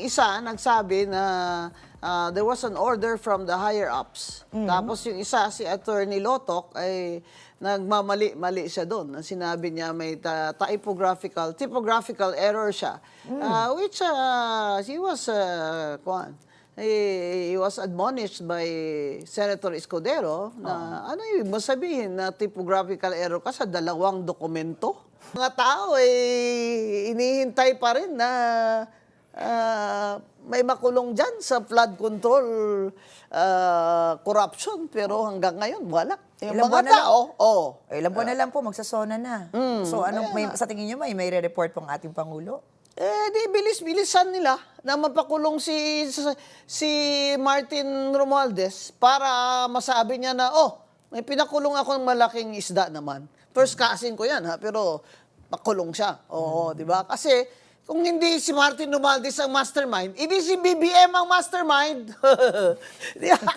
isa nagsabi na there was an order from the higher-ups. Tapos yung isa, si Attorney Lotok, ay nagmamali-mali siya doon. Sinabi niya may typographical error siya. Which he was admonished by Senator Escudero na ano yung masabihin na typographical error ka sa dalawang dokumento? Mga tao inihintay pa rin na may makulong dyan sa flood control corruption, pero hanggang ngayon wala. Yung Ilang buwan mga na tao, Ilang buwan na lang po, magsasona na. So sa tingin niyo may re-report pong ating Pangulo? di bilis-bilisan nila na mapakulong si Martin Romualdez para masabi niya na, may pinakulong akong malaking isda naman. First cousin ko yan, pero pakulong siya. Oo, di ba? Kasi kung hindi si Martin Romualdez ang mastermind, hindi si BBM ang mastermind.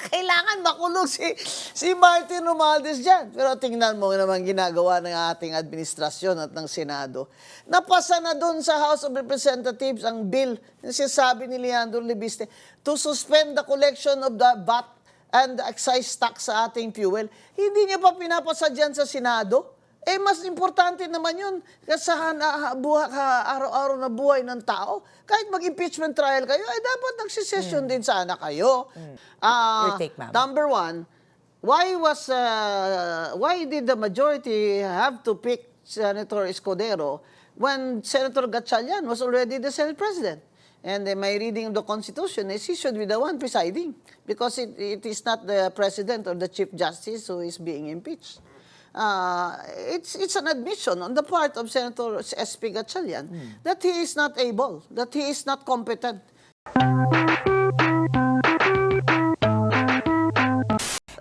Kailangan makulong si Martin Romualdez dyan. Pero tingnan mo naman ginagawa ng ating administrasyon at ng Senado. Napasa na doon sa House of Representatives ang bill na sinasabi ni Leandro Lebiste to suspend the collection of the VAT and the excise tax sa ating fuel. Hindi niya pa pinapasa dyan sa Senado. Mas importante naman yun sa araw-araw na buhay ng tao. Kahit mag-impeachment trial kayo, dapat nagsisession din sana kayo. Your take, ma'am. Number one, why did the majority have to pick Senator Escudero when Senator Gatchalian was already the Senate President? And my reading of the Constitution is he should be the one presiding because it is not the President or the Chief Justice who is being impeached. It's an admission on the part of Senator S.P. Gatchalian that he is not able, that he is not competent.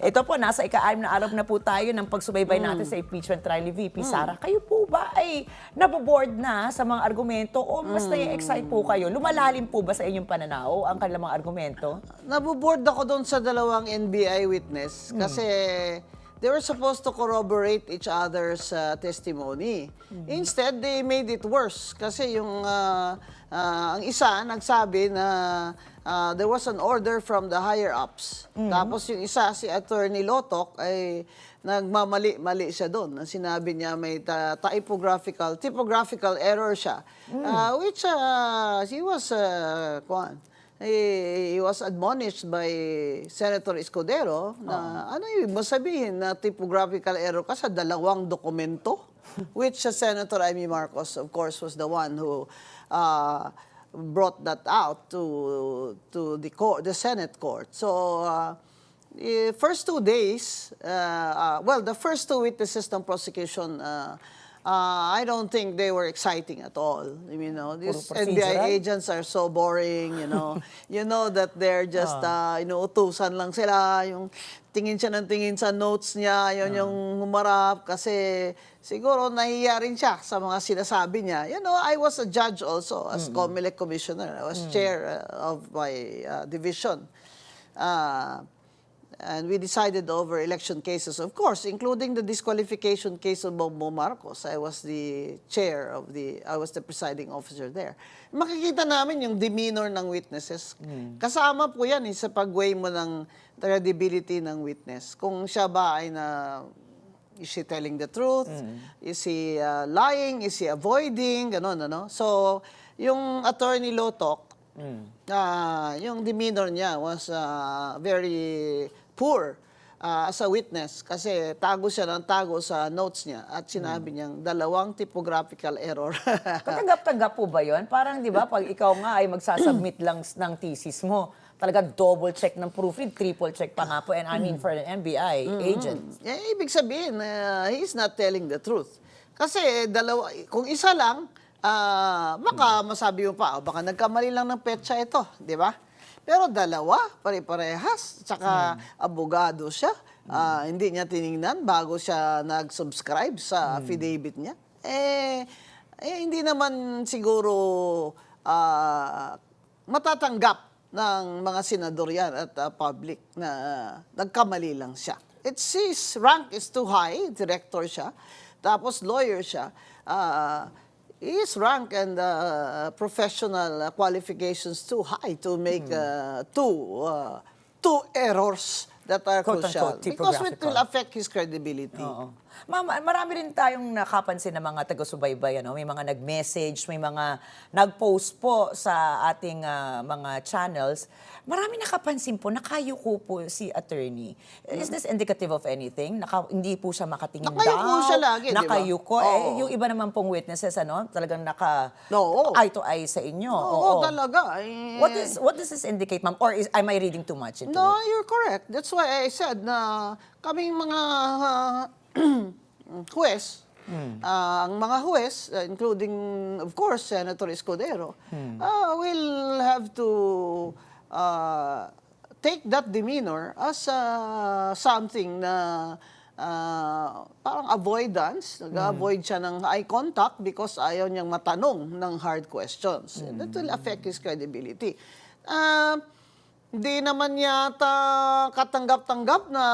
Ito po, nasa ika-6 na araw na po tayo ng pagsubaybay natin sa impeachment trial ni VP Sara. Kayo po ba ay naboboard na sa mga argumento o mas na-excite po kayo? Lumalalim po ba sa inyong pananaw ang kanilang mga argumento? Naboboard ako doon sa dalawang NBI witness kasi they were supposed to corroborate each other's testimony. Instead, they made it worse kasi yung ang isa nagsabi na there was an order from the higher-ups. Tapos yung isa, si Attorney Lotok, ay nagmamali-mali siya doon. Sinabi niya may typographical error siya. Which he was admonished by Senator Escudero na ano yung masabihin na typographical error ka sa dalawang dokumento? Which Senator Amy Marcos, of course, was the one who brought that out to the Senate court. So, first 2 days, the first 2 witnesses ng prosecution, I don't think they were exciting at all. You know, these NBI agents are so boring, you know. You know that they're just, utusan lang sila. Yung tingin siya ng tingin sa notes niya, yun yung humarap. Kasi siguro nahihiya rin siya sa mga sinasabi niya. You know, I was a judge also as COMELEC commissioner. I was chair of my division. And we decided over election cases, of course, including the disqualification case of Bongbong Marcos. I was the presiding officer there. Makikita namin yung demeanor ng witnesses. Kasama po yan sa pag-weigh mo ng credibility ng witness. Kung siya ba ay is she telling the truth? Is he lying? Is he avoiding? Ganon, ano? So, yung Attorney Lotok, yung demeanor niya was very poor as a witness kasi tago siya ng tago sa notes niya at sinabi niyang dalawang typographical error. Katanggap-tanggap po ba yun? Parang, di ba, pag ikaw nga ay magsasubmit lang ng thesis mo, talaga double check ng proofread, triple check pa nga po, and I mean for an NBI agent. Ibig sabihin, he's not telling the truth. Kasi kung isa lang, baka masabi mo pa, baka nagkamali lang ng petsa ito, di ba? Pero dalawa, pare-parehas, tsaka abogado siya. Hindi niya tiningnan bago siya nag-subscribe sa affidavit niya. Hindi naman siguro matatanggap ng mga senador yan at public na nagkamali lang siya. His rank is too high, director siya, tapos lawyer siya. his rank and professional qualifications too high to make two errors that are crucial. Quote-unquote, Because it typographical. will affect his credibility. Oo. Ma'am, marami rin tayong nakapansin ng mga taga-subaybay. Ano? May mga nag-message, may mga nag-post po sa ating mga channels. Marami nakapansin po, nakayuko po si attorney. Is this indicative of anything? Hindi po siya makatingin Nakayuko daw. siya lagi, di ba? Nakayuko. Oo. Yung iba naman pong witnesses, talagang Oo. eye to eye sa inyo. Oo, talaga. Eh, What does this indicate, ma'am? Or am I reading too much into No, it? you're correct. That's why I said na kaming mga huwes, ang mga huwes, including, of course, Senator Escudero, will have to take that demeanor as something na parang avoidance. Nag-avoid siya ng eye contact because ayaw niyang matanong ng hard questions. And that will affect his credibility. Hindi naman yata katanggap-tanggap na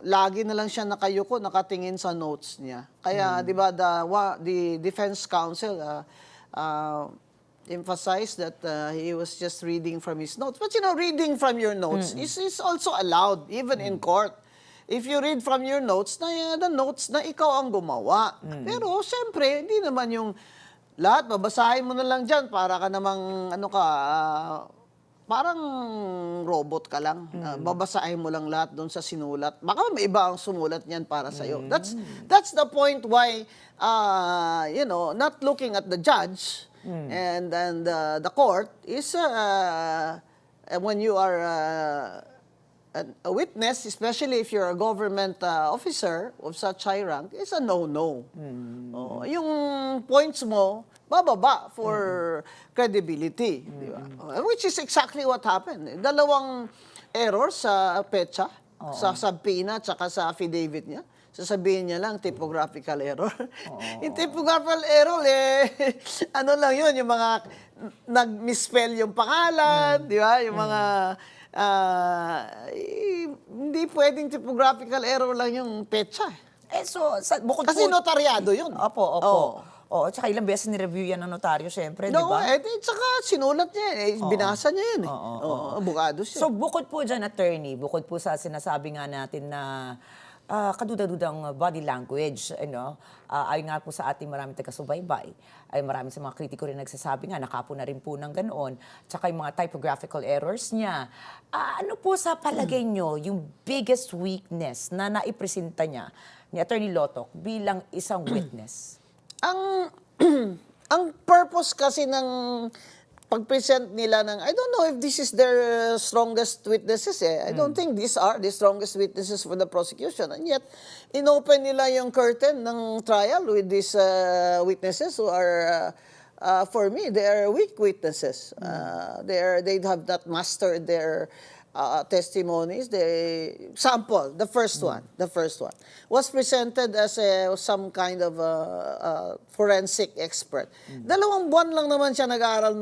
lagi na lang siya nakayuko, nakatingin sa notes niya. Kaya, di ba, the defense counsel emphasized that he was just reading from his notes. But, reading from your notes is also allowed, even in court. If you read from your notes, the notes na ikaw ang gumawa. Pero, siyempre, hindi naman yung lahat, babasahin mo na lang dyan para ka namang, parang robot ka lang. Babasahin mo lang lahat doon sa sinulat. Baka may iba ang sumulat niyan para sa'yo. That's the point why, not looking at the judge and the court is when you are a witness, especially if you're a government officer of such high rank, is a no-no. Yung points mo, bababa for credibility. Di ba? Which is exactly what happened. Dalawang errors sa petsa, sa subpoena, tsaka sa affidavit niya. Sasabihin niya lang, typographical error. Yung typographical error, ano lang yun, yung mga nag-misspell yung pangalan, di ba? Yung mga hindi pwedeng typographical error lang yung petsa. Bukod Kasi po, notaryado yun. Opo. Oo. Oo, tsaka ilang beses ni-review yan ng notaryo, syempre, di No, ba? tsaka sinulat niya binasa niya yun abogado siya. So, bukod po dyan, attorney, bukod po sa sinasabi nga natin na kaduda-dudang body language, ayon nga po sa ating maraming taga-subaybay, ay marami sa mga kritiko rin nagsasabi nga, nakapo na rin po ng ganoon, tsaka yung mga typographical errors niya. Ano po sa palagay nyo yung biggest weakness na naipresenta niya ni Attorney Lotoc bilang isang witness? Ang purpose kasi ng pag-present nila ng, I don't know if this is their strongest witnesses I don't think these are the strongest witnesses for the prosecution. And yet, inopen nila yung curtain ng trial with these witnesses who are, for me, they are weak witnesses. They have not mastered their testimonies. The first one was presented as some kind of forensic expert. 2 buwan lang naman siya nag-aaral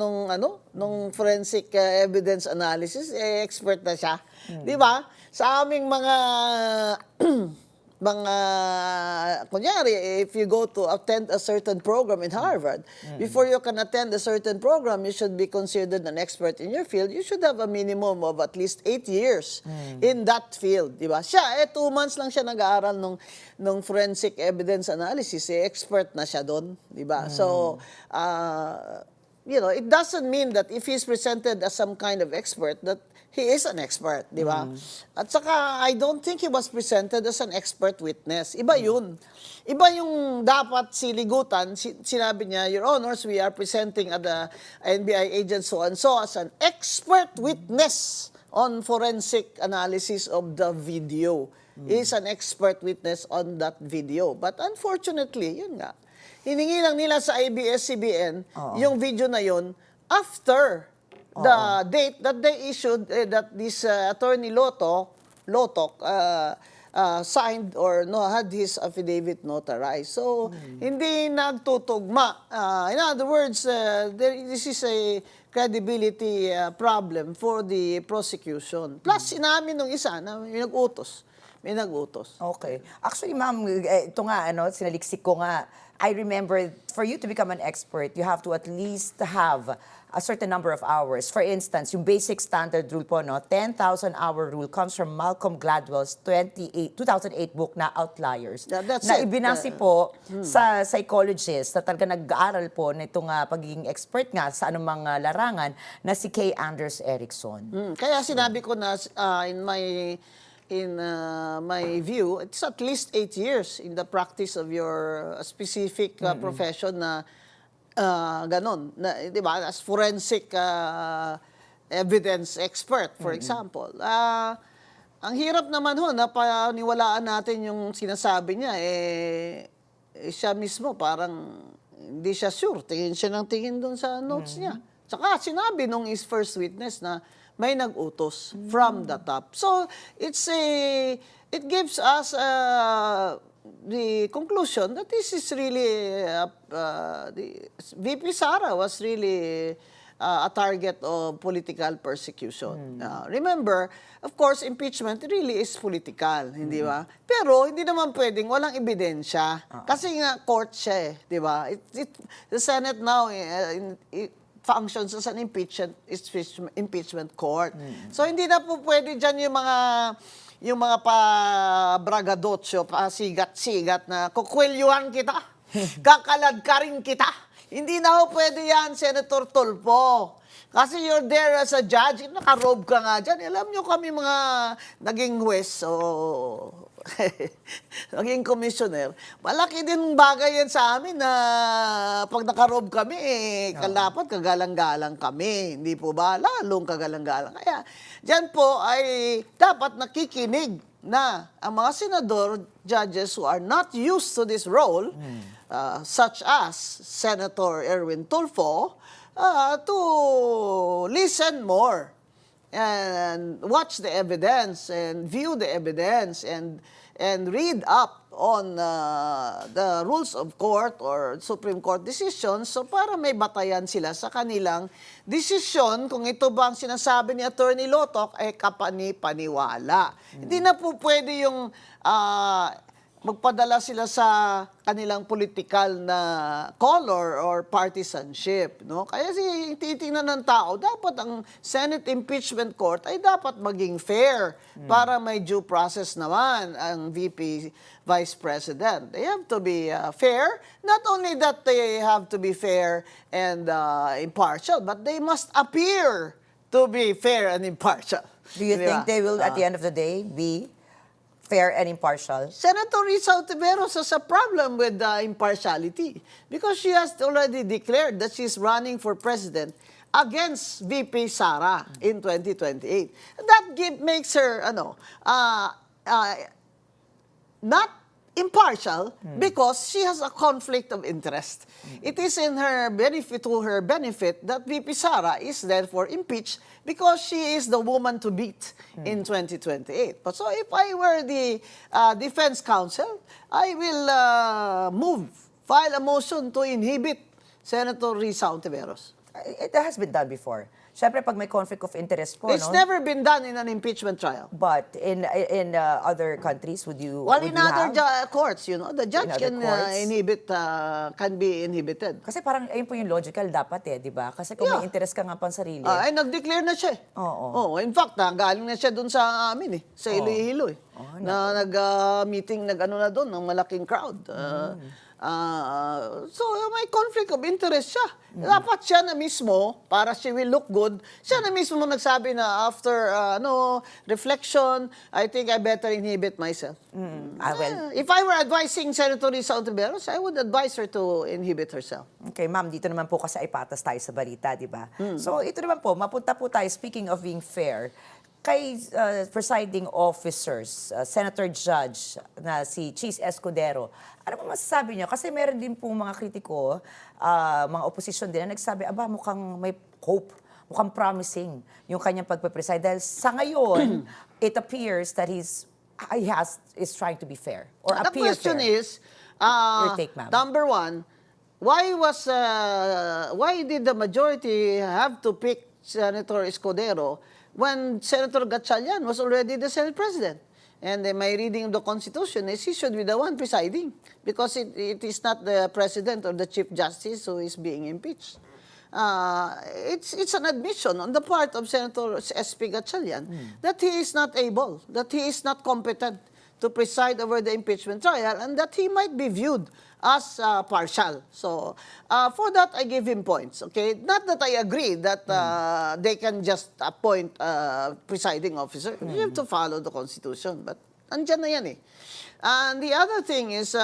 nung forensic evidence analysis, expert na siya. Di ba? Sa aming kunyari, if you go to attend a certain program in Harvard, before you can attend a certain program, you should be considered an expert in your field. You should have a minimum of at least 8 years in that field. Di ba? Siya, 2 months lang siya nag-aaral nung forensic evidence analysis. Expert na siya doon. Di ba? So, it doesn't mean that if he's presented as some kind of expert, that he is an expert, di ba? At saka, I don't think he was presented as an expert witness. Iba yun. Iba yung dapat siligutan. Sinabi niya, Your Honors, we are presenting at the NBI agent so-and-so as an expert witness on forensic analysis of the video. He is an expert witness on that video. But unfortunately, yun nga, hiningi lang nila sa ABS-CBN yung video na yun after the date that they issued, that this Attorney Lotoc signed or had his affidavit notarized. So, hindi nagtutugma. In other words, this is a credibility problem for the prosecution. Plus, sinamin nung isa na yung nag-utos. may nag-utos. Okay. Actually, ma'am, ito nga, sinaliksik ko nga. I remember, for you to become an expert, you have to at least have a certain number of hours. For instance, yung basic standard rule po, 10,000-hour rule comes from Malcolm Gladwell's 2008 book na Outliers. Yeah, that's na it. ibinasi po sa psychologist na talaga nag-aaral po nitong pagiging expert nga sa anumang larangan na si Kay Anders Erickson. Kaya sinabi ko na in my view, it's at least 8 years in the practice of your specific profession na ganon. Na, di ba? As forensic evidence expert, for example. Ang hirap naman ho, na paniwalaan natin yung sinasabi niya, siya mismo parang hindi siya sure. Tingin siya ng tingin doon sa notes niya. Tsaka sinabi nung is first witness na may nag-utos from the top. So, it gives us the conclusion that this is really, VP Sara was really a target of political persecution. Remember, of course, impeachment really is political, hindi ba? Pero hindi naman pwedeng walang ebidensya. Kasi nga court siya, di ba? The Senate now functions as an impeachment court. So hindi na po pwede diyan yung mga pa-bragadotso, pa-sigat-sigat na kukwelyuhan kita, kakaladkarin kita. Hindi na po pwede yan, Senator Tulfo. Kasi you're there as a judge, naka-robe ka nga dyan. Alam nyo kami mga naging huwes o naging commissioner. Malaki din bagay yan sa amin na pag naka-robe kami, dapat kagalang-galang kami. Hindi po ba? Lalong kagalang-galang. Kaya dyan po ay dapat nakikinig na ang mga senador, judges who are not used to this role, such as Senator Erwin Tulfo, to listen more and watch the evidence and view the evidence and read up on the rules of court or Supreme Court decisions, so para may batayan sila sa kanilang desisyon kung ito ba ang sinasabi ni Attorney Lotok ay kapani-paniwala. Hindi na po pwede yung magpadala sila sa kanilang political na color or partisanship, no? Kaya titingnan ng tao, dapat ang Senate Impeachment Court ay dapat maging fair para may due process naman ang VP Vice President. They have to be fair. Not only that they have to be fair and impartial, but they must appear to be fair and impartial. Do you think they will, at the end of the day, be fair and impartial? Senator Risa Ontiveros has a problem with impartiality because she has already declared that she's running for president against VP Sara in 2028. That makes her not impartial because she has a conflict of interest. It is in her benefit, to her benefit, that VP Sara is therefore impeached because she is the woman to beat in 2028. But so if I were the defense counsel, I will file a motion to inhibit Senator Risa Ontiveros. It has been done before. Siyempre, pag may conflict of interest po, It's never been done in an impeachment trial. But in other countries, would you? Well, would in you other have? courts, the judge In other courts? can be inhibited. Kasi parang ayun po yung logical dapat di ba? Kasi kung may interest ka nga pang sarili. Ay, nag-declare na siya. Oo. In fact, galing na siya dun sa amin sa Iloilo na nag-meeting, na doon, ng malaking crowd. So, may conflict of interest siya. Dapat siya na mismo, para she will look good, siya na mismo nagsabi na after reflection, I think I better inhibit myself. If I were advising Senator Risa Ontiveros, I would advise her to inhibit herself. Okay, ma'am, dito naman po kasi ay patas tayo sa balita, di ba? So, ito naman po, mapunta po tayo, speaking of being fair, kay presiding officers, Senator Judge na si Chis Escudero, ano po masasabi niyo? Kasi meron din pong mga kritiko, mga opposition din na nagsabi, mukhang may hope, mukhang promising yung kanyang pagpe-preside. Dahil sa ngayon, it appears that is trying to be fair. Or The appear question fair. is, Your take, ma'am. number one, why did the majority have to pick Senator Escudero when Senator Gatchalian was already the Senate President? And my reading of the Constitution is he should be the one presiding because it is not the President or the Chief Justice who is being impeached. It's an admission on the part of Senator S.P. Gatchalian that he is not able, that he is not competent to preside over the impeachment trial, and that he might be viewed as partial. So, for that, I give him points, okay? Not that I agree that they can just appoint presiding officer. You have to follow the Constitution, but andyan na yan eh. And the other thing is,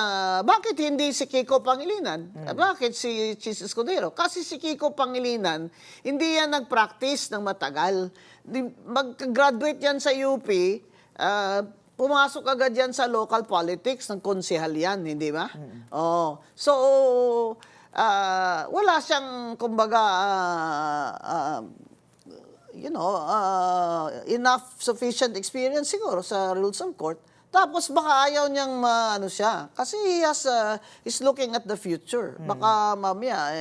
bakit hindi si Kiko Pangilinan? Bakit si Chis Escudero? Kasi si Kiko Pangilinan, hindi yan nag-practice ng matagal. Mag-graduate yan sa UP, pumasok agad yan sa local politics, ng konsehal yan, hindi ba? Oh. So, wala siyang, kumbaga, enough sufficient experience siguro sa rules of court. Tapos baka ayaw niyang ano siya. Kasi he's looking at the future. Baka mamaya,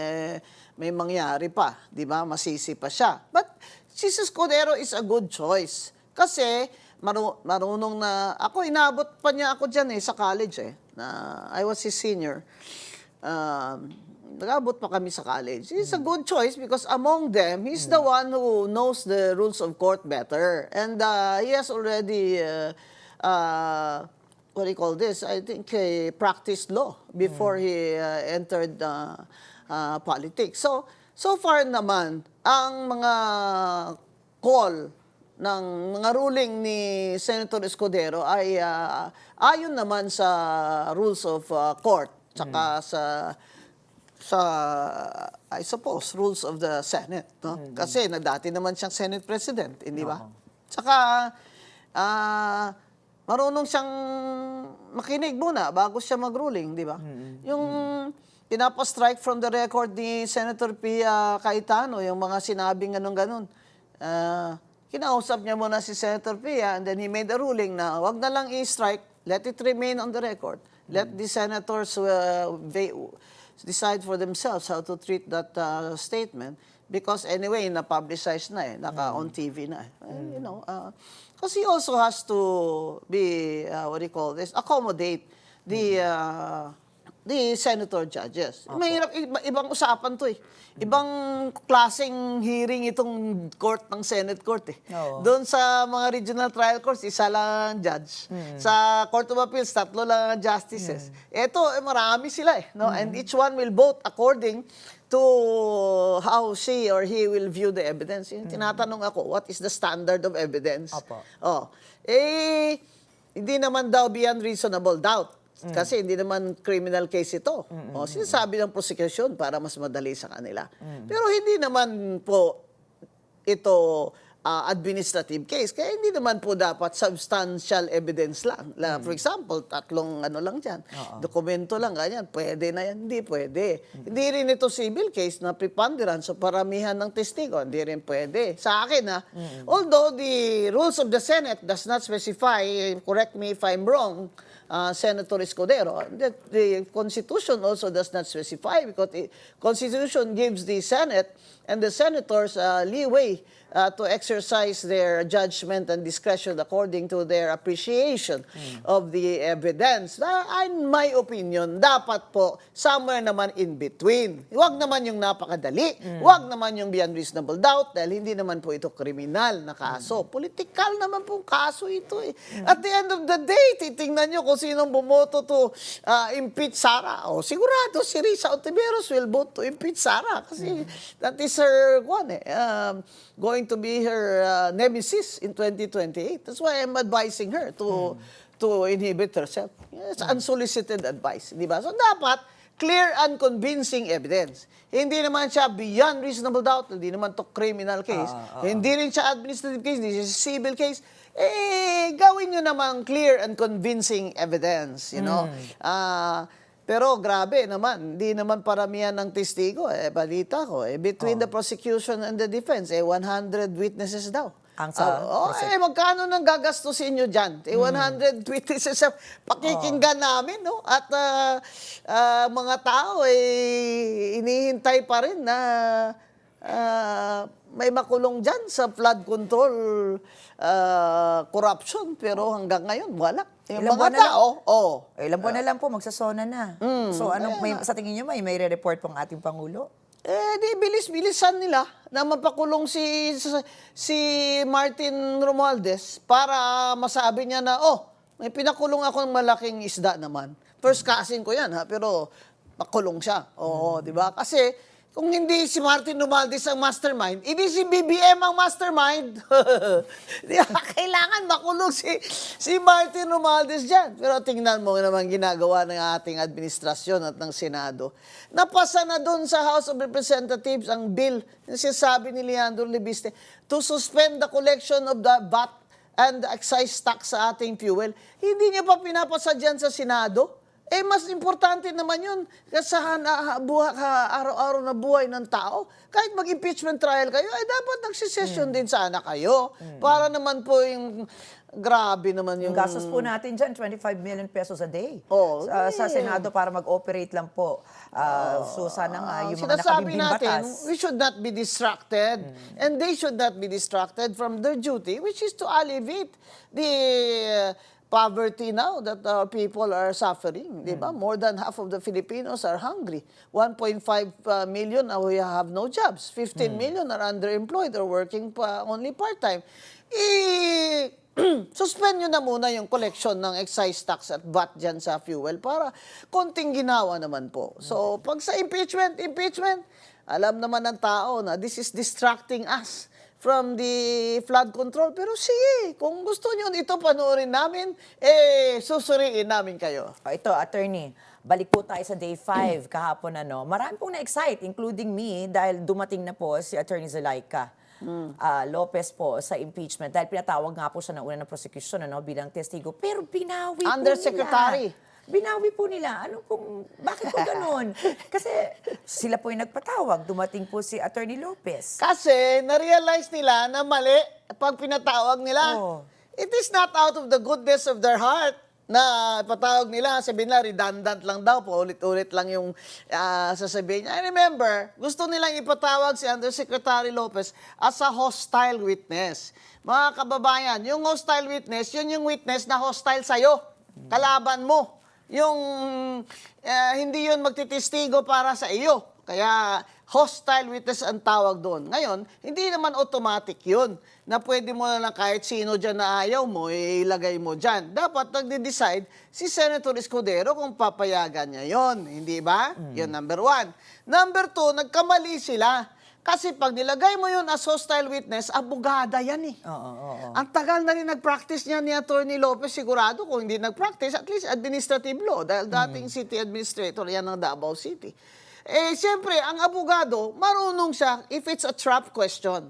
may mangyari pa. Di ba? Masisi pa siya. But Chis Escudero is a good choice. Kasi, marunong na, ako, inabot pa niya ako dyan sa college I was his senior. Nag-abot pa kami sa college. He's a good choice because among them, he's the one who knows the rules of court better. And he has already, what do you call this? I think he practiced law before he entered politics. So far naman, ang mga call ng mga ruling ni Senator Escudero ay ayon naman sa rules of court, tsaka sa I suppose rules of the Senate, no? Kasi dati naman siyang Senate President, hindi ba? Tsaka marunong siyang makinig muna bago siya mag-ruling, di ba? Yung pinapa-strike from the record ni Senator Pia Cayetano, yung mga sinabing ganun-ganun. Kinausap niya muna si Senator Pia and then he made a ruling na wag na lang i-strike, let it remain on the record. Let the senators decide for themselves how to treat that statement because anyway, na-publicize na naka-on TV na because he also has to be, what do you call this, accommodate the senator judges. Mahirap, ibang usapan to Ibang klaseng hearing itong court ng Senate Court Doon sa mga regional trial courts, isa lang judge. Sa Court of Appeals, 3 lang justices. Ito, marami sila no? And each one will vote according to how she or he will view the evidence. Tinatanong ako, what is the standard of evidence? Hindi naman daw beyond reasonable doubt. Kasi hindi naman criminal case ito. Sinasabi ng prosecution para mas madali sa kanila. Pero hindi naman po ito administrative case. Kaya hindi naman po dapat substantial evidence lang. For example, 3 lang dyan. Dokumento lang, ganyan. Pwede na yan. Hindi pwede. Hindi rin ito civil case na preponderance o paramihan ng testigo. Hindi rin pwede. Sa akin, although the rules of the Senate does not specify, correct me if I'm wrong, Senator Escudero, the Constitution also does not specify because the Constitution gives the Senate and the senators leeway to exercise their judgment and discretion according to their appreciation of the evidence. In my opinion, dapat po somewhere naman in between. Huwag naman yung napakadali. Huwag naman yung beyond reasonable doubt dahil hindi naman po ito kriminal na kaso. Political naman pong kaso ito At the end of the day, titingnan nyo kung sinong bumoto to impeach Sara. Sigurado si Risa Ontiveros will vote to impeach Sara kasi that is her going to be her nemesis in 2028. That's why I'm advising her to inhibit herself. It's unsolicited advice, di ba? So dapat clear and convincing evidence. Hindi naman siya beyond reasonable doubt, hindi naman to criminal case, hindi rin siya administrative case, hindi siya civil case. Gawin nyo naman clear and convincing evidence, pero grabe naman, hindi naman paramihan ng testigo. Balita ko, between the prosecution and the defense, 100 witnesses daw. Ang sa magkano nang gagastusin nyo dyan? 100 witnesses pakikinggan namin, no? At mga tao, inihintay pa rin na may makulong dyan sa flood control corruption, pero hanggang ngayon, wala. Yung Ilang buwan mga na lang? tao, Ilang buwan na lang po, magsasona na. So sa tingin niyo may report pong ating Pangulo? di bilis-bilisan nila na mapakulong si Martin Romualdez para masabi niya na, may pinakulong ako ng malaking isda naman. First cousin ko yan, ha, pero makulong siya. Oo, di ba? Kasi kung hindi si Martin Romualdez ang mastermind, hindi si BBM ang mastermind. Di ba? Kailangan makulong si Martin Romualdez dyan. Pero tingnan mo naman ginagawa ng ating administrasyon at ng Senado. Napasa na doon sa House of Representatives ang bill na sinasabi ni Leandro Lebiste to suspend the collection of the VAT and the excise tax sa ating fuel. Hindi niya pa pinapasa dyan sa Senado. Mas importante naman yun sa araw-araw na buhay ng tao. Kahit mag-impeachment trial kayo, dapat nagsisession din sana kayo. Para naman po yung grabe naman yung... Yung gastos po natin dyan, 25 million pesos a day. Sa Oh, Senado para mag-operate lang po. So sana nga yung mga sinasabi nakabimbing natin, batas. we should not be distracted and they should not be distracted from their duty, which is to alleviate the poverty now that our people are suffering, di ba? More than half of the Filipinos are hungry. 1.5 million we have no jobs. 15 million are underemployed or working only part-time. Suspend nyo na muna yung collection ng excise tax at VAT dyan sa fuel para konting ginawa naman po. So, pag sa impeachment, alam naman ng tao na this is distracting us from the flood control. Pero sige, kung gusto nyo ito panoorin namin, susuriin namin kayo. Ito, attorney, balik po tayo sa day 5 kahapon. Marami pong na-excite, including me, dahil dumating na po si Attorney Zulaika Lopez po sa impeachment. Dahil pinatawag nga po siya ng una ng prosecution bilang testigo. Pero binawi po Undersecretary. nila. Binawi po nila. Bakit po ganun? Kasi sila po yung nagpatawag. Dumating po si Attorney Lopez. Kasi na-realize nila na mali pag pinatawag nila. It is not out of the goodness of their heart na patawag nila. Sabihin nila, redundant lang daw. Paulit-ulit lang yung sasabihin niya. I remember, gusto nilang ipatawag si Undersecretary Lopez as a hostile witness. Mga kababayan, yung hostile witness, yun yung witness na hostile sa'yo. Kalaban mo. Yung hindi yun magtitistigo para sa iyo. Kaya hostile witness ang tawag doon. Ngayon, hindi naman automatic yun na pwede mo na lang kahit sino dyan na ayaw mo, ilagay mo dyan. Dapat nagde-decide si Senator Escudero kung papayagan niya yon, hindi ba? Yun number 1. Number 2, nagkamali sila. Kasi pag nilagay mo yun as hostile witness, abogada yan eh. Ang tagal na rin nag-practice niya ni Attorney Lopez, sigurado kung hindi nag-practice, at least administrative law, dahil dating city administrator yan ng Davao City. Siyempre, ang abogado, marunong siya if it's a trap question.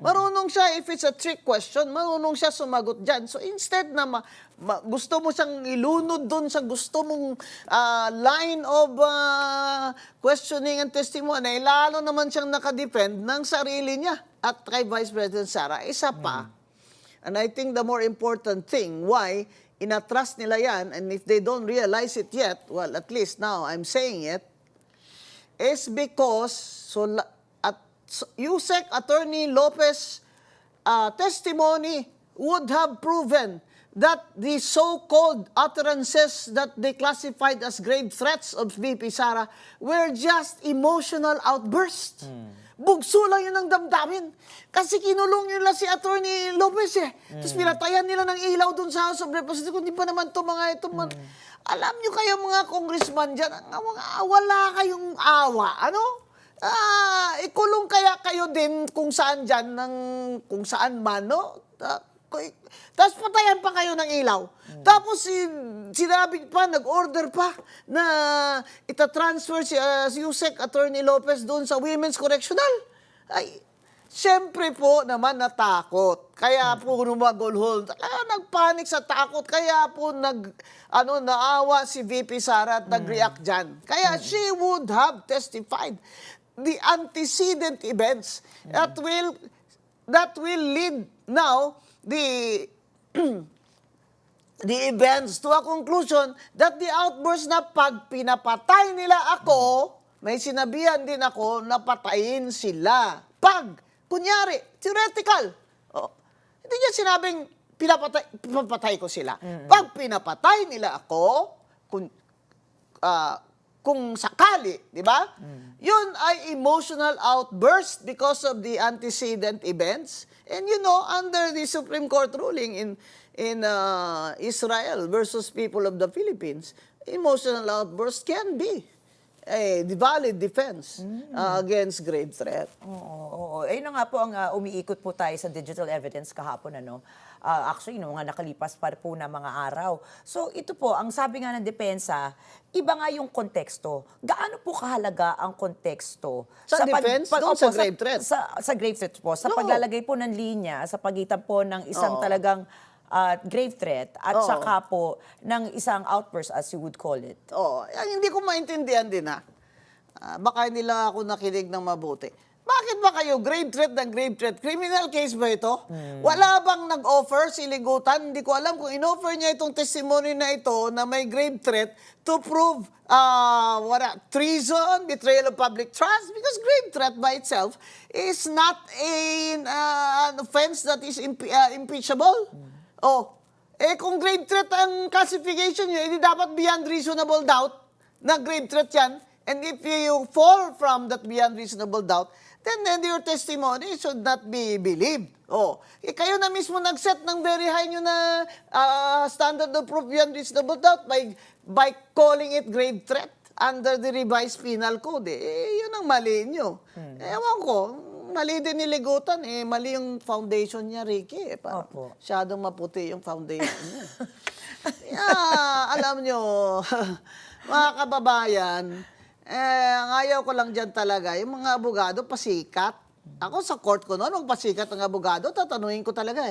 Marunong siya if it's a trick question, marunong siya sumagot dyan. So instead na gusto mo siyang ilunod doon sa gusto mong line of questioning and testimony, lalo naman siyang nakadepend ng sarili niya at kay Vice President Sara. Isa pa, and I think the more important thing, why inatrust nila yan, and if they don't realize it yet, well, at least now I'm saying it, is because Yusek Attorney Lopez testimony would have proven that the so-called utterances that they classified as grave threats of VP Sara were just emotional outbursts. Bugso lang yun ang damdamin. Kasi kinulong yun lang si Attorney Lopez Tapos pinatayan nila ng ilaw dun sa House of Representatives. Hindi pa naman ito mga ito. Alam nyo kayo mga congressman dyan, wala kayong awa. Ikulong kaya kayo din kung saan dyan, kung saan man, no? Tapos patayan pa kayo ng ilaw. Tapos sinabi pa, nag-order pa na itatransfer si Yusek Attorney Lopez doon sa Women's Correctional. Ay, siyempre po naman natakot. Kaya po numagulhol. Nagpanik sa takot. Kaya po naawa si VP Sara at nag-react dyan. Kaya she would have testified the antecedent events that will lead now the events to a conclusion that the outburst na pag pinapatay nila ako, may sinabihan din ako na patayin sila. Pag, kunyari, theoretical, hindi niya sinabing pinapatay ko sila. Pag pinapatay nila ako, kung sakali, di ba? Yun ay emotional outburst because of the antecedent events. And you know, under the Supreme Court ruling in Israel versus people of the Philippines, emotional outburst can be a valid defense against grave threat. Oo. Ayun na nga po ang umiikot po tayo sa digital evidence kahapon, ano? Actually, no, mga nakalipas pa po na mga araw. So, ito po, ang sabi nga ng depensa, iba nga yung konteksto. Gaano po kahalaga ang konteksto? Sa defense? Doon sa grave threat? Sa grave threat po. Sa No. paglalagay po ng linya, sa pagitan po ng isang Oo. talagang grave threat at Oo. saka po ng isang outburst, as you would call it. Hindi ko maintindihan din baka hindi lang ako nakinig ng mabuti. Bakit ba kayo grave threat ng grave threat? Criminal case ba ito? Wala bang nag-offer si Ligutan? Hindi ko alam kung in-offer niya itong testimony na ito na may grave threat to prove treason, betrayal of public trust, because grave threat by itself is not an offense that is impeachable. Kung grave threat ang classification niyo, hindi dapat beyond reasonable doubt na grave threat yan. And if you fall from that beyond reasonable doubt, then your testimony should not be believed. Kayo na mismo nag-set ng very high nyo na standard of proof beyond reasonable doubt by calling it grave threat under the revised penal code. Yun ang mali nyo. Ewan ko, mali din niligutan. Mali yung foundation niya, Ricky. Opo. Masyadong maputi yung foundation niya. Alam nyo, mga kababayan, ang ayaw ko lang dyan talaga, yung mga abogado, pasikat. Ako sa court ko noon, nung pasikat ng abogado, tatanungin ko talaga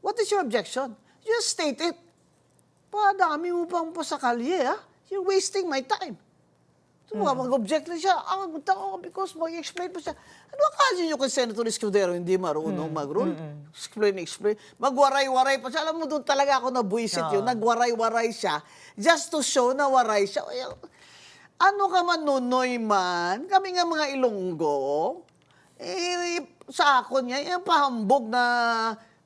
what is your objection? Just state it. Padami mo pang po sa kalye, ha? You're wasting my time. So, mag-object na siya. Because mag-explain pa siya. Ano akala niyo kung Senator Escudero hindi marunong mag-rule? Explain. Magwaray-waray pa siya. Alam mo, doon talaga ako nabuisit yun. Nagwaray-waray siya just to show na waray siya. Ano ka man, Nunoy man, kami nga mga Ilonggo, sa ako niya, yung pahambog na,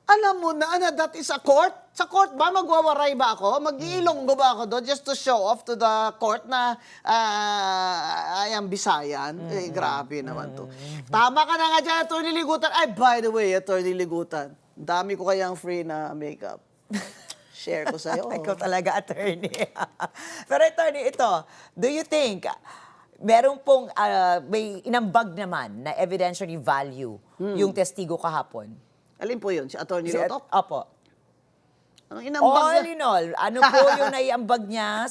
alam mo na, that is a court? Sa court ba, magwawaray ba ako? Mag-iilonggo ba ako doon just to show off to the court na I am Bisayan? Grabe naman to. Tama ka na nga dyan, Atty. Ligutan. Ay, by the way, Atty. Ligutan, dami ko kayang free na makeup. Share ko sa'yo. Ikaw talaga, attorney. Pero attorney, ito, do you think meron pong may inambag naman na evidentiary value yung testigo kahapon? Alin po yun? Si Atty. Rotok? Opo. Anong inambag All niya? in all, ano po yung naiambag niya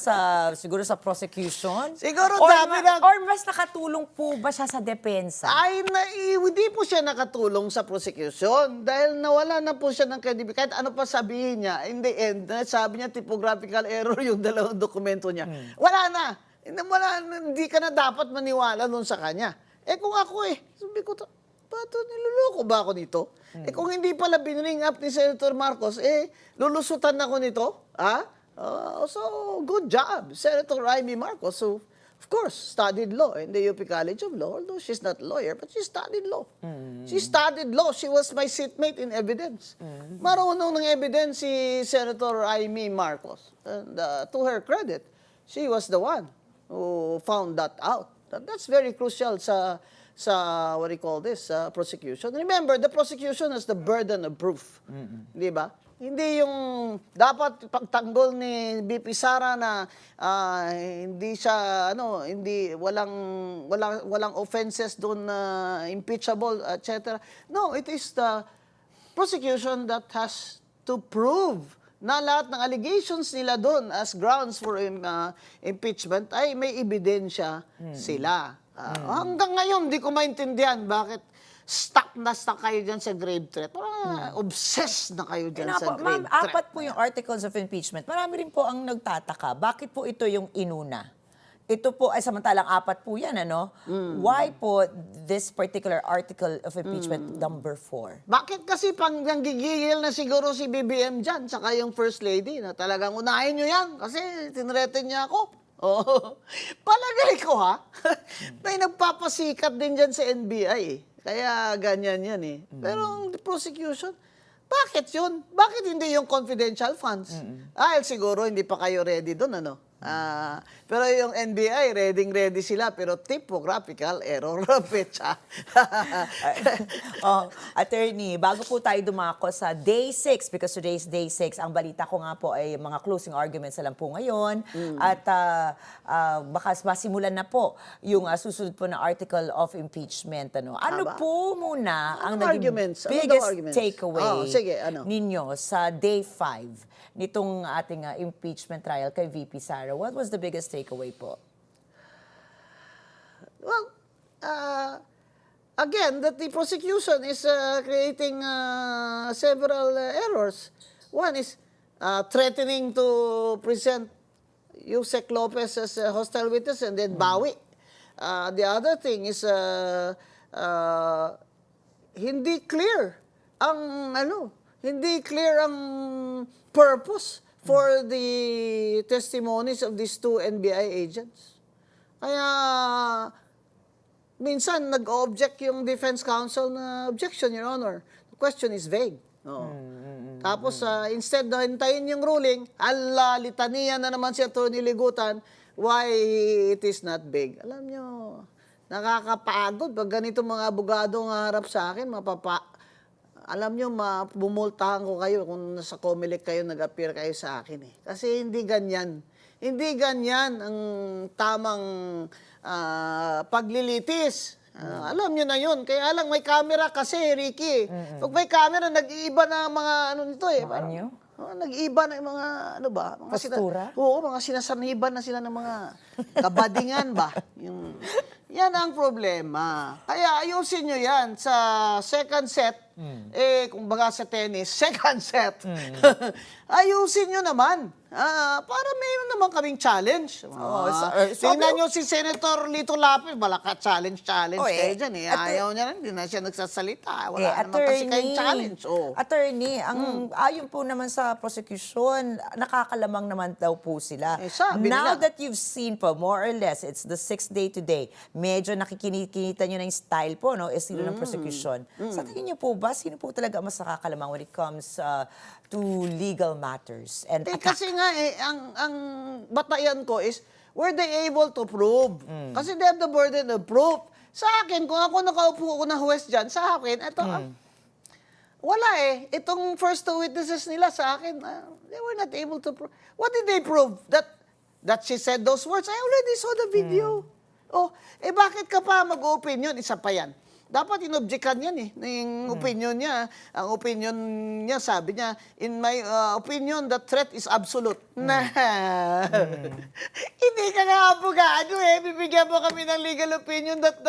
siguro sa prosecution? Siguro or, dami na- or mas nakatulong po ba siya sa depensa? Hindi po siya nakatulong sa prosecution dahil nawala na po siya ng credibility. Kahit ano pa sabihin niya, in the end, sabi niya typographical error yung dalawang dokumento niya. Wala na. Hindi ka na dapat maniwala nun sa kanya. Kung ako sabi ko, niluloko ba ako nito? Kung hindi pala binring up ni Senator Marcos, lulusutan ako nito. So, good job, Senator Amy Marcos, who, of course, studied law in the UP College of Law, although she's not a lawyer, but she studied law. She studied law. She was my seatmate in evidence. Marunong ng evidence si Senator Amy Marcos. And to her credit, she was the one who found that out. That's very crucial sa what do you call this, prosecution. Remember, the prosecution has the burden of proof. Di ba? Hindi yung dapat pagtanggol ni BP Sara na hindi siya walang offenses doon na impeachable, etc. No, it is the prosecution that has to prove na lahat ng allegations nila doon as grounds for impeachment ay may ebidensya sila. Hanggang ngayon, di ko maintindihan bakit stuck kayo dyan sa grave threat. Parang obsessed na kayo dyan sa grave Ma'am, threat. 4 po yung articles of impeachment. Marami rin po ang nagtataka. Bakit po ito yung inuna? Ito po ay samantalang 4 po yan, ano? Why po this particular article of impeachment number 4? Bakit kasi pang nanggigigil na siguro si BBM dyan, saka yung First Lady, na talagang unahin nyo yan kasi tinreten niya ako. Palagay ko may nagpapasikat din dyan sa NBI Kaya ganyan yan eh. Pero ang prosecution, bakit yun? Bakit hindi yung confidential funds? Siguro hindi pa kayo ready doon, ano? Pero yung NBI, ready sila, pero typographical error, pecha. Attorney, bago po tayo dumako sa day 6, because today is day 6, ang balita ko nga po ay mga closing arguments na lang po ngayon. At baka masimulan na po yung susunod po na article of impeachment. Ano Aba. po muna ang Anong naging arguments? Ano daw biggest arguments? takeaway Sige, ano? ninyo sa day 5 nitong ating impeachment trial kay VP Sara? What was the biggest takeaway po? Well, again, that the prosecution is creating several errors. One is threatening to present Yusek Lopez as a hostile witness and then bawi. The other thing is hindi clear ang purpose for the testimonies of these two NBI agents. Kaya minsan nag-object yung defense counsel na objection, Your Honor. The question is vague. Tapos instead na hintayin yung ruling, litania na naman si Atty. Ligutan why it is not vague. Alam nyo, nakakapagod pag ganito mga abogado ng harap sa akin, alam nyo, bumultahan ko kayo kung nasa Comelec kayo, nag-appear kayo sa akin eh. Kasi hindi ganyan. Hindi ganyan ang tamang paglilitis. Alam nyo na yun. Kaya lang may camera kasi, Ricky. Pag may camera, nag-iiba na mga nito eh. Anyo? Nag-iiba na yung mga, mga Postura? mga sinasaniban na sila ng mga kabadingan ba? Yan ang problema. Kaya ayusin nyo yan sa second set. Kung baga sa tennis, second set. Ayusin nyo naman. Para mayroon naman kaming challenge. Tingnan nyo si Senator Lito Lapid, malaka challenge kayo dyan eh. Ayaw niya rin, hindi na siya nagsasalita. Wala naman kasi kayong challenge. Attorney, ayon po naman sa prosecution, nakakalamang naman daw po sila. Sabi Now nila. that you've seen po, more or less, it's the 6th day today, medyo nakikita nyo na yung style po, no, estilo ng prosecution. Sa tingin nyo po ba, sino po talaga mas nakakalamang when it comes to legal matters and attack? Kasi nga ang batayan ko is, were they able to prove? Kasi they have the burden of proof. Sa akin, kung ako nakaupo ko na huwes dyan, sa akin, wala eh. Itong first two witnesses nila sa akin, they were not able to prove. What did they prove? That she said those words? I already saw the video. Bakit ka pa mag-opinion? Isa pa yan. Dapat inobjekan yan eh, yung opinion niya. Ang opinion niya, sabi niya, in my opinion, the threat is absolute. Hindi ka nga abogado eh. Bibigyan mo kami ng legal opinion that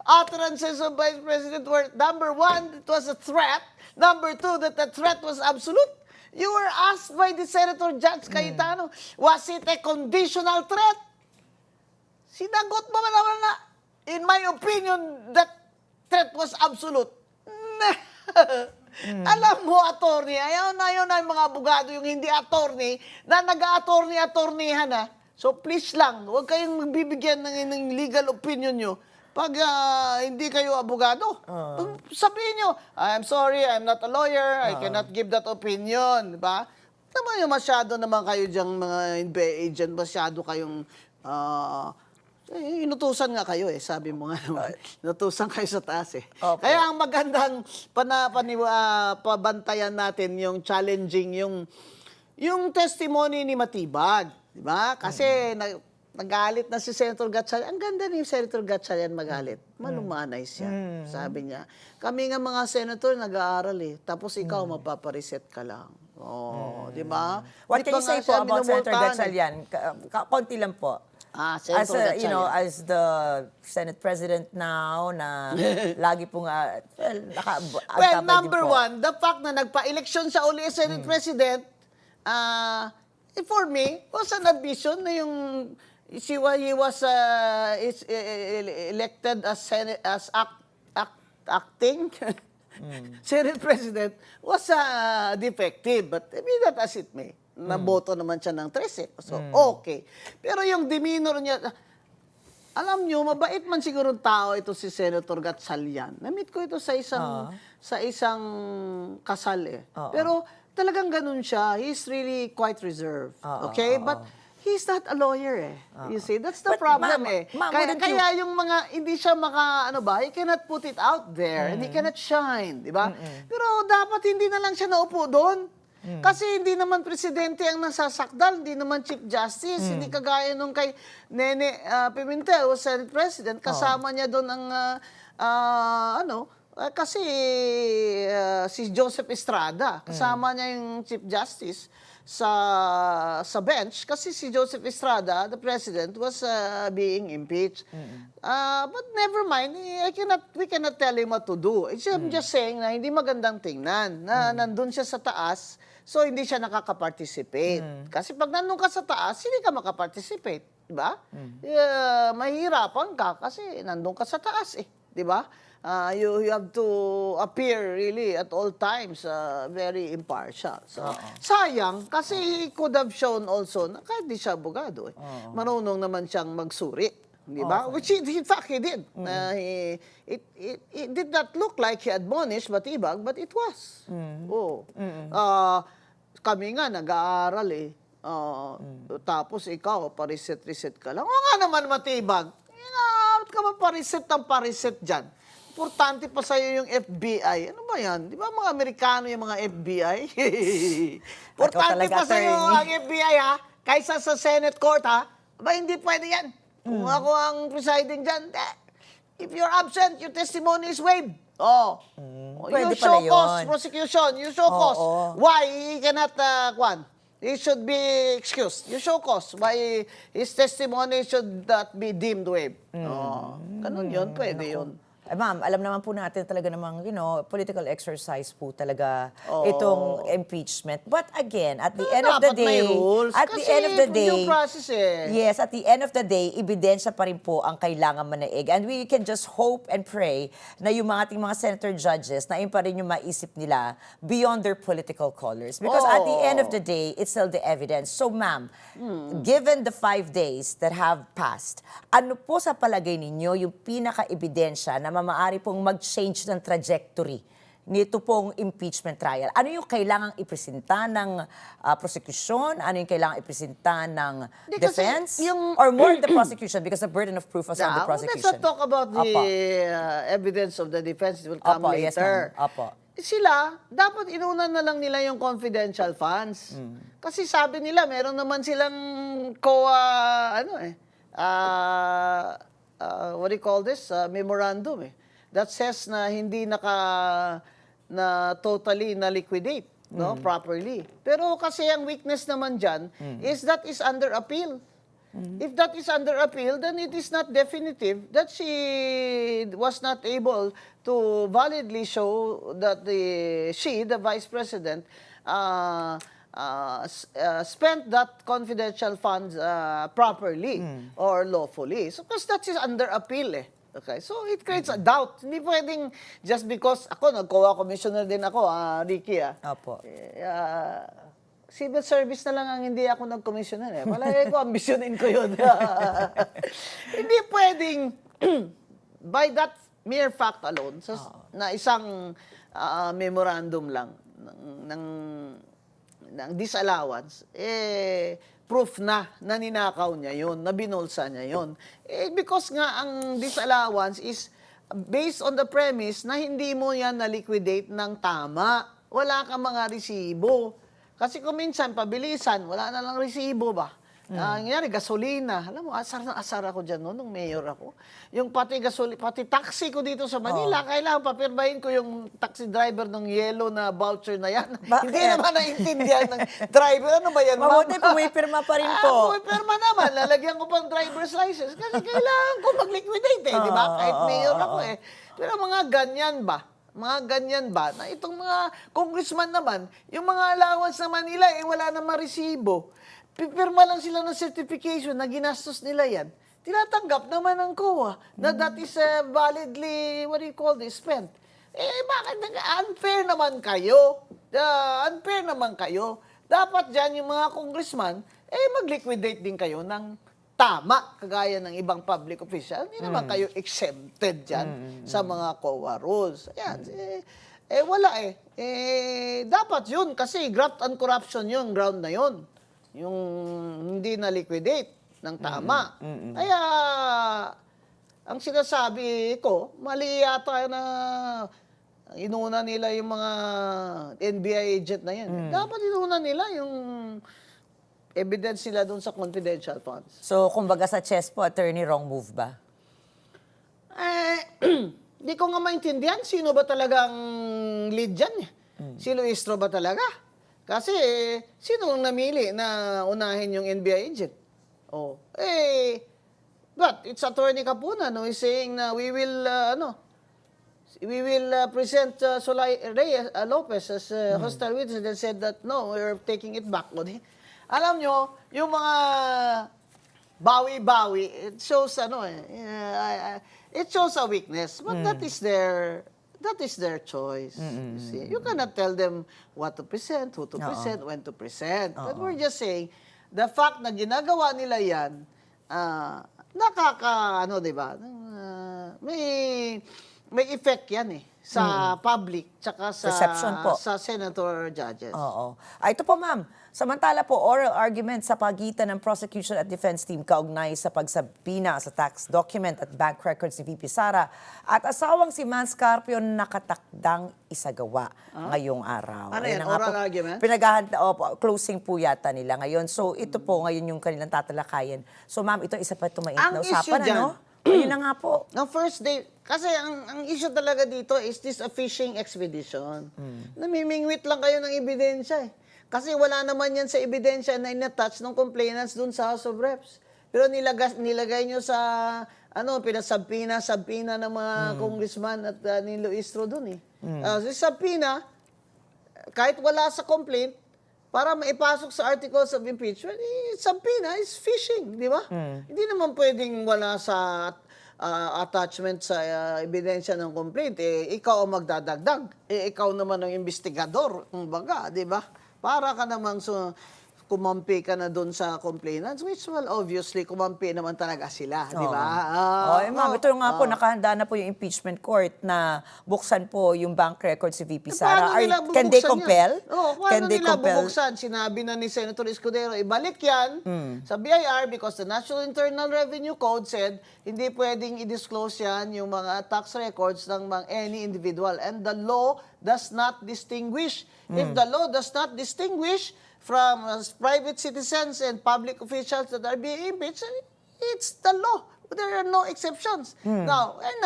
utterances of Vice President were, number one, it was a threat. Number two, that the threat was absolute. You were asked by the Senator Judge Cayetano, was it a conditional threat? Sinagot mo naman na, in my opinion, that threat was absolute. Alam mo, attorney, ayaw na yung mga abogado, yung hindi attorney, na nag-attorney-attorneyhan na. So please lang, huwag kayong magbibigyan ng legal opinion nyo pag hindi kayo abogado. Sabihin nyo, I'm sorry, I'm not a lawyer, I cannot give that opinion. Diba? Naman yung masyado naman kayo diyang mga NBI agent, masyado kayong inutusan nga kayo eh, sabi mo nga naman. Inutusan kayo sa taas eh. Opo. Kaya ang magandang pabantayan natin yung challenging, yung testimony ni Matibag. Diba? Kasi nagalit na si Senator Gatchalian. Ang ganda ni Senator Gatchalian magalit. Malumanay siya. Sabi niya, kami nga mga senator nag-aaral eh. Tapos ikaw mapapareset ka lang. Di ba? What Di can ba you say nga po siya about Senator minumultahan eh? Gatchalian? Konti lang po. Senator Gatchalian. As the Senate President now, na lagi pong, Well, number one, the fact na nagpa-election siya uli as Senate President, for me, was an admission na yung he was elected as acting Senate President was defective. But I mean, that as it may. Naboto naman siya ng 13. So, okay. Pero yung demeanor niya, Alam nyo, mabait man siguro tao ito si Senator Gatchalian. Na-meet ko ito sa isang kasal eh. Pero talagang ganun siya. He's really quite reserved. Okay? But he's not a lawyer eh. You see, that's the But, problem ma'am, eh. ma'am, Kaya, wouldn't you- kaya yung mga, hindi siya he cannot put it out there and he cannot shine, di ba? Pero dapat hindi na lang siya naupo doon. Kasi hindi naman presidente ang nasasakdal, hindi naman Chief Justice, hindi kagaya nung kay Nene Pimentel, was Senate President, kasama niya doon ang, kasi si Joseph Estrada, kasama niya yung Chief Justice sa bench kasi si Joseph Estrada, the president, was being impeached. But never mind, we cannot tell him what to do. I'm just saying na hindi magandang tingnan na nandun siya sa taas, so hindi siya nakaka-participate. Kasi pag nandun ka sa taas, hindi ka makaparticipate. Diba? Mahirapan ka kasi nandun ka sa taas eh. Diba? You have to appear really at all times very impartial. So, sayang, kasi he could have shown also na kahit di siya abogado, marunong naman siyang magsuri. Di ba? Which in fact he did. It did not look like he admonished Batibag, but it was. Kami nga nag-aaral eh. Tapos ikaw, pariset-reset ka lang. O nga naman, Matibag. Ba't ka ba pariset ng pariset dyan? Importante pa sa'yo yung FBI. Ano ba yan? Di ba mga Amerikano yung mga FBI? Importante pa sa'yo ang FBI, ha? Kaysa sa Senate Court, ha? Ba, hindi pwede yan. Kung ako ang presiding dyan, if you're absent, your testimony is waived. Pwede You show pala cause, yun. prosecution, you show cause. Why he cannot, he should be excused. You show cause. Why his testimony should not be deemed waived. Ganun yun, pwede yun. Ma'am, alam naman po natin talaga namang, political exercise po talaga itong impeachment. But again, at the end of the Dapat may day, rules. at the end of the day, Yung process eh. yes, at the end of the day, ebidensya pa rin po ang kailangan manaig. And we can just hope and pray na yung mga ating mga senator judges, na yun pa rin yung maisip nila beyond their political colors. Because at the end of the day, it's still the evidence. So ma'am, given the 5 days that have passed, ano po sa palagay ninyo yung pinaka-ebidensya na maaari pong mag-change ng trajectory nito pong impeachment trial? Ano yung kailangang ipresenta ng prosecution? Ano yung kailangang ipresenta ng defense? Or more the prosecution because the burden of proof was on the prosecution? Let's not talk about the evidence of the defense. It will come Yes, later. ma'am. Opo. Sila, dapat inunan na lang nila yung confidential funds. Kasi sabi nila, meron naman silang what do you call this? Memorandum eh. That says na hindi na totally na liquidate properly. Pero kasi ang weakness naman dyan is that is under appeal. If that is under appeal, then it is not definitive that she was not able to validly show that the Vice President, spent that confidential funds properly or lawfully. So, because that is under appeal eh. Okay, so it creates a doubt. Hindi pwedeng just because ako, nag-COA commissioner din ako, Ricky. Opo. Civil service na lang ang hindi ako nag-commissioner eh. Palagi ko, ambisyonin ko yun. Hindi pwedeng, by that mere fact alone, na isang memorandum lang ng disallowance, proof na ninakaw niya yun, na binulsa niya yun. Because nga ang disallowance is based on the premise na hindi mo yan na-liquidate ng tama. Wala kang mga resibo. Kasi kung minsan, pabilisan, wala na lang resibo ba? Nangyari, gasolina. Alam mo, asar na asar ako dyan nung mayor ako. Yung pati taxi ko dito sa Manila, kailangan papirmahin ko yung taxi driver ng yellow na voucher na yan. Hindi naman naintindihan ng driver. Ano ba yan, ma'am? Mabuti, pumipirma pa rin po. Pumipirma naman. Lalagyan ko pang driver's license kasi kailangan ko mag-liquidate eh, di ba? Kahit mayor ako eh. Pero mga ganyan ba? Na itong mga congressman naman, yung mga allowance naman nila, wala namang resibo. Pipirma lang sila ng certification na ginastos nila yan. Tinatanggap naman ng COA na that is validly, spent. Bakit unfair naman kayo? Unfair naman kayo. Dapat dyan yung mga congressman, mag-liquidate din kayo ng tama, kagaya ng ibang public official, hindi naman kayo exempted dyan sa mga COA rules. Ayan, wala eh. Dapat yun, kasi graft and corruption yung ground na yun. Yung hindi na-liquidate ng tama. Kaya, ang sinasabi ko, mali yata na inuna nila yung mga NBI agent na yan. Dapat inuna nila yung evidence nila doon sa confidential funds. So, kumbaga sa chess po, attorney, wrong move ba? Di ko nga maintindihan sino ba talagang lead dyan. Si Luistro ba talaga? Kasi sino ang namili na unahin yung NBI agent? Oh, but it's Attorney Capuna no is saying na we will present Solay Reyes Lopez as hostile witness and said that no, we're taking it back. Alam nyo, yung mga bawi-bawi, it shows it shows a weakness, but that is their choice. You see, you cannot tell them what to present, who to present, when to present. But we're just saying, the fact na ginagawa nila yan, di ba? May effect yan sa public tsaka Perception po. sa senator judges. Oo. Ito po, ma'am. Samantala po, oral argument sa pagitan ng prosecution at defense team kaugnay sa pagsabina sa tax document at bank records ni VP Sara at asawang si Man Scarpio nakatakdang isagawa ngayong araw. Ano Ayun yan, na nga oral po, argument? closing po yata nila ngayon. So ito po ngayon yung kanilang tatalakayan. So ma'am, ito isa pa tumain na Ang usapan, issue dyan, ano? Ayun na nga po. Ang first day, kasi ang issue talaga dito is this a fishing expedition. Namimingwit lang kayo ng ebidensya Kasi wala naman yan sa ebidensya na in-attach ng complainants dun sa House of Reps. Pero nilagay nyo sa, sabpina ng mga congressman at ni Luistro dun si sabpina, kahit wala sa complaint, para maipasok sa articles of impeachment, sabpina is fishing, di ba? Hindi naman pwedeng wala sa attachment sa ebidensya ng complaint. Ikaw ang magdadagdag. Ikaw naman ang investigador, kumbaga, di ba? Para ka namang kumampi ka na doon sa complainants, which well, obviously, kumampi naman talaga sila, di ba? Ma'am, ito nga po, nakahanda na po yung impeachment court na buksan po yung bank record si VP Sara. Can they compel? Paano nila bubuksan? Sinabi na ni Senator Escudero, ibalik yan sa BIR because the National Internal Revenue Code said hindi pwedeng i-disclose yan yung mga tax records ng any individual. And the law does not distinguish. If the law does not distinguish from private citizens and public officials that are being impeached, it's the law. There are no exceptions. Now, I'm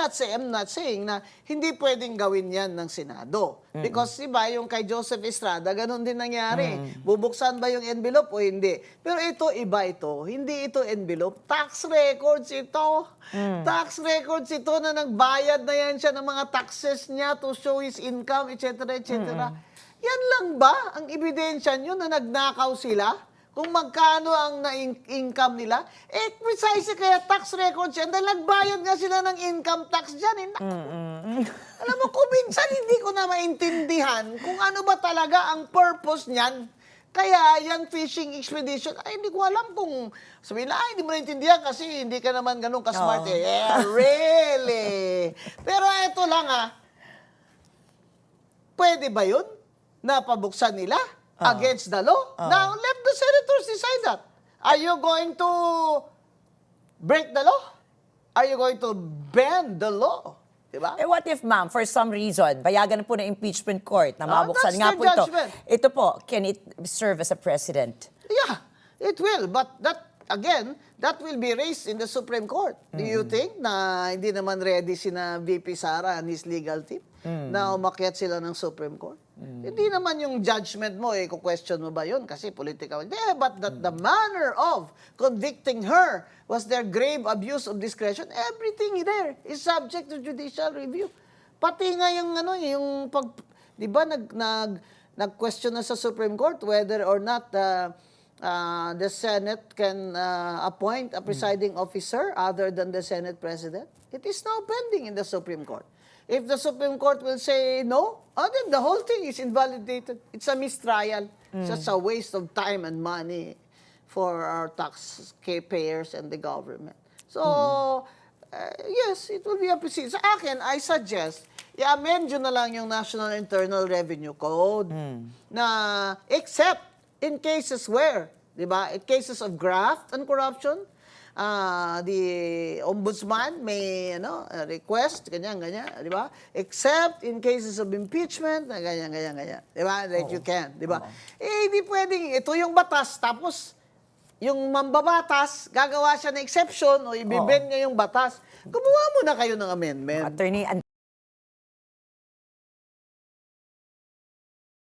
not saying na hindi pwedeng gawin yan ng Senado. Because, iba, yung kay Joseph Estrada, ganun din nangyari. Bubuksan ba yung envelope o hindi? Pero ito, iba ito. Hindi ito envelope. Tax records ito. Tax records ito na nagbayad na yan siya ng mga taxes niya to show his income, etc., etc. Yan lang ba ang ebidensya nyo na nagnakaw sila? Kung magkano ang na-income nila? Precisely kaya tax records yan dahil nagbayad nga sila ng income tax dyan. Alam mo, kung minsan hindi ko na maintindihan kung ano ba talaga ang purpose niyan. Kaya yung fishing expedition, hindi ko alam kung sabihin na, hindi mo naintindihan kasi hindi ka naman ganun ka-smart really? Pero ito lang pwede ba yun? Napabuksan nila against the law? Now, let the senators decide that. Are you going to break the law? Are you going to bend the law? Diba? What if, ma'am, for some reason, payagan po ng impeachment court na mabuksan that's nga their po ito. judgment. Ito po, can it serve as a precedent? Yeah, it will. But that will be raised in the Supreme Court. Do you think na hindi naman ready sina VP Sara and his legal team na umakyat sila ng Supreme Court? Hindi naman yung judgment mo, question mo ba yun? Kasi political. But the manner of convicting her was there grave abuse of discretion. Everything there is subject to judicial review. Pati nga yung di ba, nag-question na sa Supreme Court whether or not the Senate can appoint a presiding officer other than the Senate President. It is now pending in the Supreme Court. If the Supreme Court will say no, then the whole thing is invalidated. It's a mistrial. It's just a waste of time and money. for our taxpayers and the government. So, yes, it will be appreciated. Sa akin, I suggest, i-amend yun na lang yung National Internal Revenue Code na except in cases where, di ba, in cases of graft and corruption, the ombudsman may request, ganyan, di ba? Except in cases of impeachment, na ganyan. Di ba? That you can, di ba? Eh, hindi pwedeng, ito yung batas, tapos yung mambabatas, gagawa siya ng exception o ibibend niya yung batas. Gumawa muna kayo ng amendment. Attorney